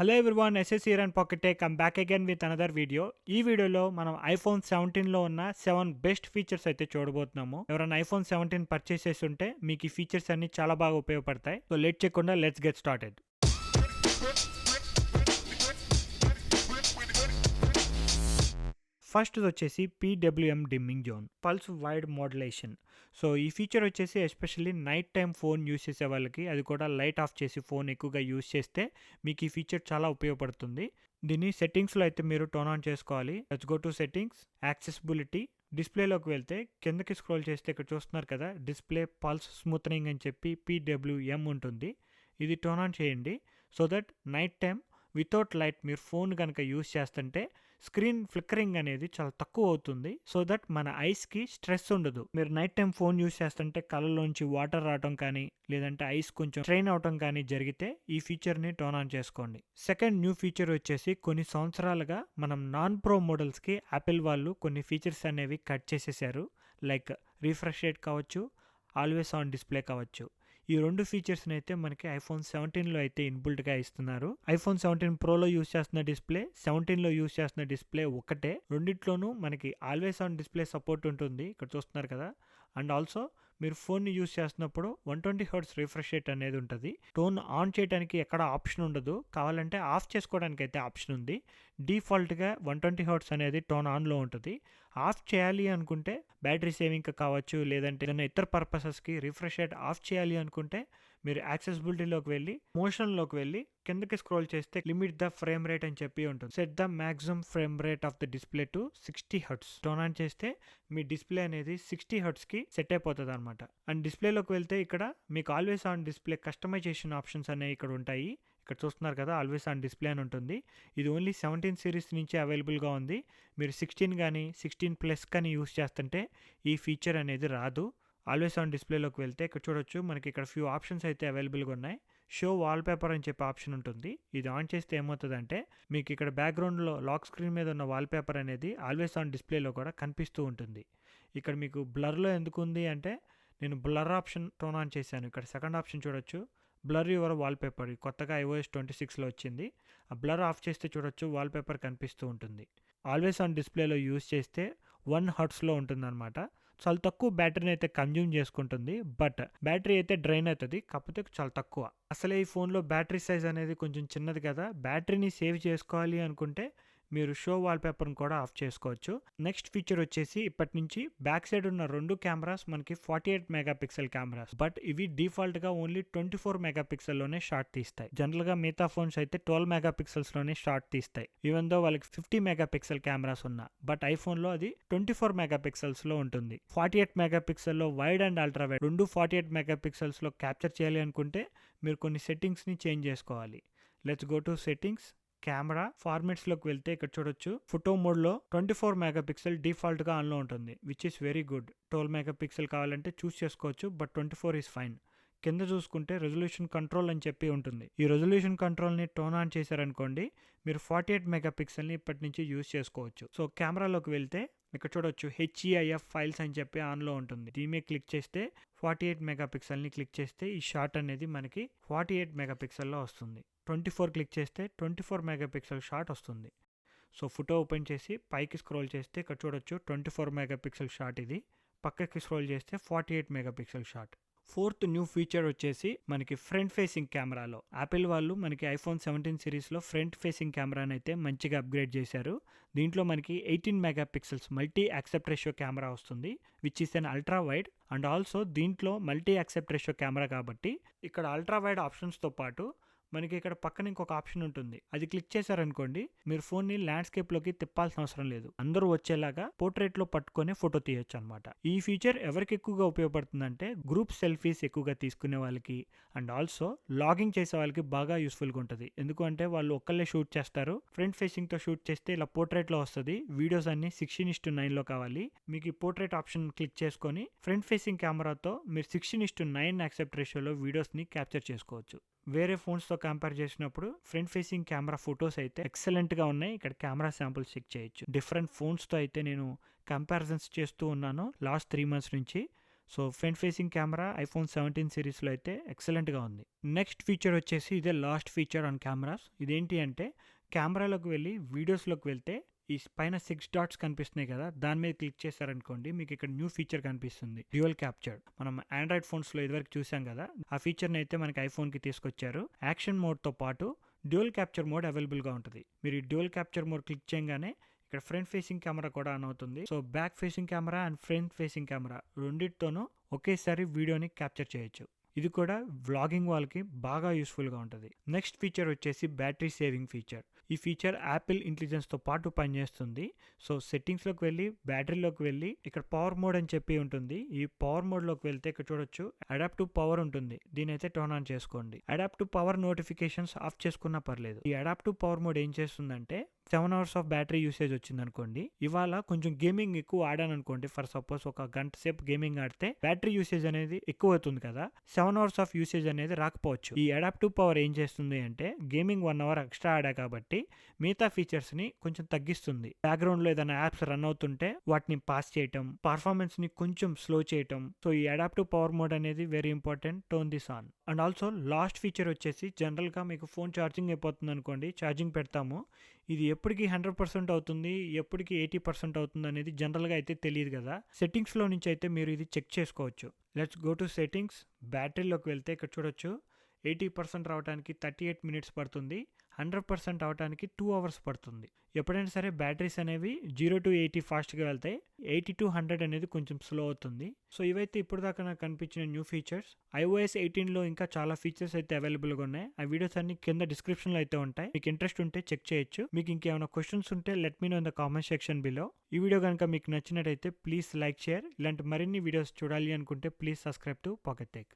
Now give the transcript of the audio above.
Hello everyone, SS here and pocket tech. I'm back again with another video. ఈ వీడియోలో మనం iPhone 17లో ఉన్న 7 best features అయితే చూడబోతున్నాము. ఎవరైనా ఐఫోన్ 17 పర్చేస్ చేసి ఉంటే మీకు ఈ ఫీచర్స్ అన్ని చాలా బాగా ఉపయోగపడతాయి. సో లేట్ చేయకుండా లెట్స్ గెట్ స్టార్టెడ్. ఫస్ట్ వచ్చేసి PWM dimming zone, pulse wide modulation. So ఈ ఫీచర్ వచ్చేసి especially night time phone use చేసే వాళ్ళకి, అది కూడా లైట్ ఆఫ్ చేసి ఫోన్ ఎక్కువగా యూస్ చేస్తే మీకు ఈ ఫీచర్ చాలా ఉపయోగపడుతుంది. దీన్ని సెట్టింగ్స్లో అయితే మీరు టర్న్ ఆన్ చేసుకోవాలి. Let's go to settings, accessibility. డిస్ప్లేలోకి వెళ్తే కిందకి స్క్రోల్ చేస్తే ఇక్కడ చూస్తున్నారు కదా, డిస్ప్లే పల్స్ స్మూత్నింగ్ అని చెప్పి పీడబ్ల్యూఎం ఉంటుంది. ఇది టర్న్ ఆన్ చేయండి. So that night time without light మీరు ఫోన్ కనుక యూస్ చేస్తుంటే స్క్రీన్ ఫ్లిక్కరింగ్ అనేది చాలా తక్కువ అవుతుంది. సో దట్ మన ఐస్కి స్ట్రెస్ ఉండదు. మీరు నైట్ టైం ఫోన్ యూస్ చేస్తుంటే కళ్ళలోంచి వాటర్ రావటం కానీ, లేదంటే ఐస్ కొంచెం స్ట్రెయిన్ అవటం కానీ జరిగితే ఈ ఫీచర్ని టర్న్ ఆన్ చేసుకోండి. సెకండ్ న్యూ ఫీచర్ వచ్చేసి, కొన్ని సంవత్సరాలుగా మనం నాన్ ప్రో మోడల్స్కి యాపిల్ వాళ్ళు కొన్ని ఫీచర్స్ అనేవి కట్ చేసేసారు. లైక్ రిఫ్రెష్ రేట్ కావచ్చు, ఆల్వేస్ ఆన్ డిస్ప్లే కావచ్చు. ఈ రెండు ఫీచర్స్ని అయితే మనకి ఐఫోన్ 17లో అయితే ఇన్బుల్ట్గా ఇస్తున్నారు. ఐఫోన్ 17 ప్రోలో యూస్ చేస్తున్న డిస్ప్లే, 17లో యూస్ చేస్తున్న డిస్ప్లే ఒకటే. రెండిట్లోనూ మనకి ఆల్వేస్ ఆన్ డిస్ప్లే సపోర్ట్ ఉంటుంది, ఇక్కడ చూస్తున్నారు కదా. అండ్ ఆల్సో మీరు ఫోన్ని యూస్ చేస్తున్నప్పుడు 120 హెర్ట్జ్ రిఫ్రెష్ రేట్ అనేది ఉంటుంది. టోన్ ఆన్ చేయడానికి ఎక్కడ ఆప్షన్ ఉండదు, కావాలంటే ఆఫ్ చేసుకోవడానికి అయితే ఆప్షన్ ఉంది. డిఫాల్ట్గా 120 హెర్ట్జ్ అనేది టోన్ ఆన్లో ఉంటుంది. ఆఫ్ చేయాలి అనుకుంటే బ్యాటరీ సేవింగ్ కావచ్చు, లేదంటే ఏదైనా ఇతర పర్పసెస్కి రిఫ్రెష్ రేట్ ఆఫ్ చేయాలి అనుకుంటే మీరు యాక్సెసిబిలిటీలోకి వెళ్ళి, మోషన్లోకి వెళ్ళి కిందకి స్క్రోల్ చేస్తే లిమిట్ ద ఫ్రేమ్ రేట్ అని చెప్పి ఉంటుంది. Set the maximum frame rate of the display to 60 hertz. Turn on చేస్తే మీ డిస్ప్లే అనేది 60 హెర్ట్జ్కి సెట్ అయిపోతుంది అనమాట. అండ్ డిస్ప్లేలోకి వెళ్తే ఇక్కడ మీకు always on display customisation options అనేవి ఇక్కడ ఉంటాయి. ఇక్కడ చూస్తున్నారు కదా, ఆల్వేస్ ఆన్ డిస్ప్లే అని ఉంటుంది. ఇది ఓన్లీ 17 సిరీస్ నుంచి అవైలబుల్గా ఉంది. మీరు 16 కానీ 16+ కానీ యూస్ చేస్తుంటే ఈ ఫీచర్ అనేది రాదు. ఆల్వేస్ ఆన్ డిస్ప్లేలోకి వెళ్తే ఇక్కడ చూడొచ్చు, మనకి ఇక్కడ ఫ్యూ ఆప్షన్స్ అయితే అవైలబుల్గా ఉన్నాయి. షో వాల్పేపర్ అని చెప్పి ఆప్షన్ ఉంటుంది. ఇది ఆన్ చేస్తే ఏమవుతుందంటే మీకు ఇక్కడ బ్యాక్గ్రౌండ్లో లాక్ స్క్రీన్ మీద ఉన్న వాల్పేపర్ అనేది ఆల్వేస్ ఆన్ డిస్ప్లేలో కూడా కనిపిస్తూ ఉంటుంది. ఇక్కడ మీకు బ్లర్లో ఎందుకు ఉంది అంటే, నేను బ్లర్ ఆప్షన్ టర్న్ ఆన్ చేశాను. ఇక్కడ సెకండ్ ఆప్షన్ చూడొచ్చు, బ్లర్ యువర్ వాల్పేపర్. కొత్తగా iOS 26లో వచ్చింది. ఆ బ్లర్ ఆఫ్ చేస్తే చూడొచ్చు, వాల్పేపర్ కనిపిస్తూ ఉంటుంది. ఆల్వేస్ ఆన్ డిస్ప్లేలో యూస్ చేస్తే 1 హర్ట్స్లో ఉంటుందన్నమాట. చాలా తక్కువ బ్యాటరీని అయితే కన్జ్యూమ్ చేసుకుంటుంది, బట్ బ్యాటరీ అయితే డ్రైన్ అవుతుంది, కాకపోతే చాలా తక్కువ. అసలే ఈ ఫోన్లో బ్యాటరీ సైజ్ అనేది కొంచెం చిన్నది కదా, బ్యాటరీని సేవ్ చేసుకోవాలి అనుకుంటే మీరు షో వాల్పేపర్ని కూడా ఆఫ్ చేసుకోవచ్చు. నెక్స్ట్ ఫీచర్ వచ్చేసి, ఇప్పటి నుంచి బ్యాక్ సైడ్ ఉన్న రెండు కెమెరాస్ మనకి 48 మెగాపిక్సెల్ కెమెరాస్, బట్ ఇవి డిఫాల్ట్గా ఓన్లీ 24 మెగాపిక్సెల్లోనే షార్ట్ తీస్తాయి. జనరల్గా మిగతా ఫోన్స్ అయితే 12 మెగాపిక్సెల్స్లోనే షార్ట్ తీస్తాయి, ఈవెన్ దో వాళ్ళకి 50 మెగాపిక్సెల్ కెమెరాస్ ఉన్నా. బట్ ఐఫోన్లో అది 24 మెగాపిక్సెల్స్లో ఉంటుంది. 48 మెగాపిక్సెల్లో వైడ్ అండ్ అల్ట్రా వైడ్ రెండు 48 మెగాపిక్సెల్స్లో క్యాప్చర్ చేయాలి అనుకుంటే మీరు కొన్ని సెట్టింగ్స్ని చేంజ్ చేసుకోవాలి. Let's go to settings, camera ఫార్మాట్స్లోకి వెళ్తే ఇక్కడ చూడొచ్చు, ఫోటో మోడ్లో 24 మెగాపిక్సెల్ డిఫాల్ట్గా ఆన్లో ఉంటుంది, which is very good. 12 megapixel కావాలంటే చూస్ చేసుకోవచ్చు, బట్ 24 ఈస్ ఫైన్. కింద చూసుకుంటే రెజల్యూషన్ కంట్రోల్ అని చెప్పి ఉంటుంది. ఈ రెజల్యూషన్ కంట్రోల్ని టర్న్ ఆన్ చేశారనుకోండి, మీరు 48 మెగాపిక్సెల్ని ఇప్పటి నుంచి యూస్ చేసుకోవచ్చు. సో కెమెరాలోకి వెళ్తే ఇక్కడ చూడొచ్చు, HEIF ఫైల్స్ అని చెప్పి ఆన్లో ఉంటుంది. దీని క్లిక్ చేస్తే 48 మెగాపిక్సెల్ని క్లిక్ చేస్తే ఈ షాట్ అనేది మనకి 48 మెగాపిక్సెల్లో వస్తుంది. 24 క్లిక్ చేస్తే 24 మెగాపిక్సెల్ షాట్ వస్తుంది. సో ఫోటో ఓపెన్ చేసి పైకి స్క్రోల్ చేస్తే ఇక్కడ చూడొచ్చు, 24 మెగాపిక్సెల్ షాట్ ఇది. పక్కకి స్క్రోల్ చేస్తే 48 megapixel shot. Fourth new feature వచ్చేసి మనకి ఫ్రంట్ ఫేసింగ్ కెమెరాలో యాపిల్ వాళ్ళు మనకి ఐఫోన్ 17 సిరీస్లో ఫ్రంట్ ఫేసింగ్ కెమెరాని అయితే మంచిగా అప్గ్రేడ్ చేశారు. దీంట్లో మనకి 18 megapixels multi aspect ratio camera వస్తుంది, which is an ultra wide. And also దీంట్లో మల్టీ యాక్సెప్ట్ రేషియో కెమెరా కాబట్టి ఇక్కడ అల్ట్రా వైడ్ ఆప్షన్స్తో పాటు మనకి ఇక్కడ పక్కన ఇంకొక ఆప్షన్ ఉంటుంది. అది క్లిక్ చేశారనుకోండి, మీరు ఫోన్ని ల్యాండ్స్కేప్లోకి తిప్పాల్సిన అవసరం లేదు, అందరూ వచ్చేలాగా పోర్ట్రేట్లో పట్టుకొని ఫోటో తీయొచ్చు అనమాట. ఈ ఫీచర్ ఎవరికి ఎక్కువగా ఉపయోగపడుతుందంటే, గ్రూప్ సెల్ఫీస్ ఎక్కువగా తీసుకునే వాళ్ళకి అండ్ ఆల్సో లాగింగ్ చేసే వాళ్ళకి బాగా యూస్ఫుల్గా ఉంటుంది. ఎందుకంటే వాళ్ళు ఒక్కళ్ళే షూట్ చేస్తారు. ఫ్రంట్ ఫేసింగ్తో షూట్ చేస్తే ఇలా పోర్ట్రేట్లో వస్తుంది. వీడియోస్ అన్ని 16:9లో కావాలి. మీకు ఈ పోర్ట్రేట్ ఆప్షన్ క్లిక్ చేసుకొని ఫ్రంట్ ఫేసింగ్ కెమెరాతో మీరు 16:9 యాక్సెప్ట్ రేషియోలో వీడియోస్ని క్యాప్చర్ చేసుకోవచ్చు. వేరే ఫోన్స్తో కంపేర్ చేసినప్పుడు ఫ్రంట్ ఫేసింగ్ కెమెరా ఫొటోస్ అయితే ఎక్సలెంట్గా ఉన్నాయి. ఇక్కడ కెమెరా శాంపుల్స్ చెక్ చేయొచ్చు. డిఫరెంట్ ఫోన్స్తో అయితే నేను కంపారిజన్స్ చేస్తూ ఉన్నాను లాస్ట్ 3 months నుంచి. So front facing camera iPhone 17 సిరీస్లో అయితే ఎక్సలెంట్గా ఉంది. నెక్స్ట్ ఫీచర్ వచ్చేసి ఇదే లాస్ట్ ఫీచర్ ఆన్ కెమెరాస్. ఇదేంటి అంటే కెమెరాలోకి వెళ్ళి వీడియోస్లోకి వెళ్తే ఈ పైన 6 డాట్స్ కనిపిస్తున్నాయి కదా, దాని మీద క్లిక్ చేశారనుకోండి మీకు ఇక్కడ న్యూ ఫీచర్ కనిపిస్తుంది, డ్యూయల్ క్యాప్చర్. మనం ఆండ్రాయిడ్ ఫోన్స్లో ఇదివరకు చూసాం కదా, ఆ ఫీచర్ని అయితే మనకి ఐఫోన్కి తీసుకొచ్చారు. యాక్షన్ మోడ్తో పాటు డ్యూయల్ క్యాప్చర్ మోడ్ అవైలబుల్గా ఉంటుంది. మీరు ఈ డ్యూయల్ క్యాప్చర్ మోడ్ క్లిక్ చేయగానే ఇక్కడ ఫ్రంట్ ఫేసింగ్ కెమెరా కూడా ఆన్ అవుతుంది. So back facing camera and front facing camera రెండింటితోనూ ఒకేసారి వీడియోని క్యాప్చర్ చేయొచ్చు. ఇది కూడా వ్లాగింగ్ వాళ్ళకి బాగా యూస్ఫుల్గా ఉంటుంది. నెక్స్ట్ ఫీచర్ వచ్చేసి బ్యాటరీ సేవింగ్ ఫీచర్. ఈ ఫీచర్ యాపిల్ ఇంటెలిజెన్స్తో పాటు పనిచేస్తుంది. సో సెట్టింగ్స్లోకి వెళ్ళి బ్యాటరీలోకి వెళ్ళి ఇక్కడ పవర్ మోడ్ అని చెప్పి ఉంటుంది. ఈ పవర్ మోడ్లోకి వెళ్తే ఇక్కడ చూడొచ్చు అడాప్టివ్ పవర్ ఉంటుంది, దీని అయితే టర్న్ ఆన్ చేసుకోండి. అడాప్టివ్ పవర్ నోటిఫికేషన్స్ ఆఫ్ చేసుకున్నా పర్లేదు. ఈ అడాప్టివ్ పవర్ మోడ్ ఏం చేస్తుందంటే 7 hours ఆఫ్ బ్యాటరీ యూసేజ్ వచ్చింది అనుకోండి, ఇవాళ కొంచెం గేమింగ్ ఎక్కువ ఆడాను అనుకోండి, ఫర్ సపోజ్ ఒక గంట సేపు గేమింగ్ ఆడితే బ్యాటరీ యూసేజ్ అనేది ఎక్కువ అవుతుంది కదా, 7 hours ఆఫ్ యూసేజ్ అనేది రాకపోవచ్చు. ఈ అడాప్టివ్ పవర్ ఏం చేస్తుంది అంటే గేమింగ్ 1 hour ఎక్స్ట్రా ఆడా కాబట్టి మిగతా ఫీచర్స్ ని కొంచెం తగ్గిస్తుంది. బ్యాక్గ్రౌండ్ లో ఏదైనా యాప్స్ రన్ అవుతుంటే వాటిని పాస్ చేయటం, పర్ఫార్మెన్స్ ని కొంచెం స్లో చేయటం. సో ఈ అడాప్టివ్ పవర్ మోడ్ అనేది very important, turn this on. And also last feature వచ్చేసి జనరల్ గా మీకు ఫోన్ ఛార్జింగ్ అయిపోతుంది అనుకోండి, ఛార్జింగ్ పెడతాము, ఇది ఎప్పటికి 100% అవుతుంది, ఎప్పటికి 80% అవుతుంది అనేది జనరల్గా అయితే తెలియదు కదా. సెట్టింగ్స్లో నుంచి అయితే మీరు ఇది చెక్ చేసుకోవచ్చు. Let's go to settings. బ్యాటరీలోకి వెళ్తే ఇక్కడ చూడొచ్చు 80% రావడానికి 38 minutes పడుతుంది, 100% అవడానికి 2 hours పడుతుంది. ఎప్పుడైనా సరే బ్యాటరీస్ అనేవి 0 to 80 ఫాస్ట్గా వెళ్తాయి, 80 to 100 అనేది కొంచెం స్లో అవుతుంది. సో ఇవైతే ఇప్పుడు దాకా నాకు కనిపించిన న్యూ ఫీచర్స్. iOS 18లో ఇంకా చాలా ఫీచర్స్ అయితే అవైలబుల్గా ఉన్నాయి. ఆ వీడియోస్ అన్ని కింద డిస్క్రిప్షన్లో అయితే ఉంటాయి, మీకు ఇంట్రెస్ట్ ఉంటే చెక్ చేయొచ్చు. మీకు ఇంకేమైనా క్వశ్చన్స్ ఉంటే let me know in the comment section below. ఈ వీడియో కనుక మీకు నచ్చినట్టయితే ప్లీజ్ లైక్, షేర్. ఇలాంటి మరిన్ని వీడియోస్ చూడాలి అనుకుంటే please subscribe to pocket tech.